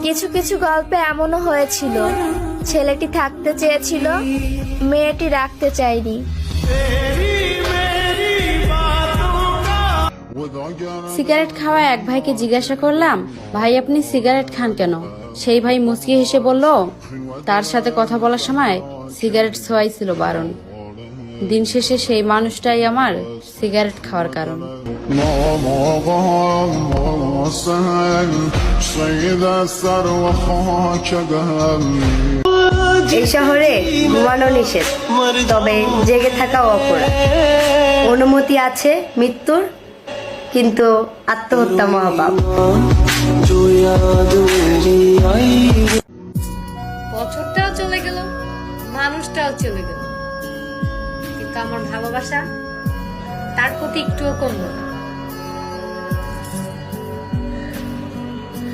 কিছু কিছু গল্পে এমনও হয়েছিল, ছেলেটি থাকতে চেয়েছিল, মেয়েটি রাখতে চায়নি। সিগারেট খাওয়া এক ভাইকে জিজ্ঞাসা করলাম, ভাই আপনি সিগারেট খান কেন? সেই ভাই মুচকি হেসে বলল, তার সাথে কথা বলার সময় সিগারেট ছোঁয়াই ছিল বারণ। দিন শেষে সেই মানুষটাই আমার সিগারেট খাওয়ার কারণ। এই শহরে ঘুমানো নিষেধ, তবে জেগে থাকা অপরাধ। অনুমতি আছে মৃত্যুর, কিন্তু আত্মহত্যা মহাপাপ। বছরটাও চলে গেল, মানুষটাও চলে গেল, কিন্তু আমার ভালোবাসা তার প্রতি একটুও কমলো না।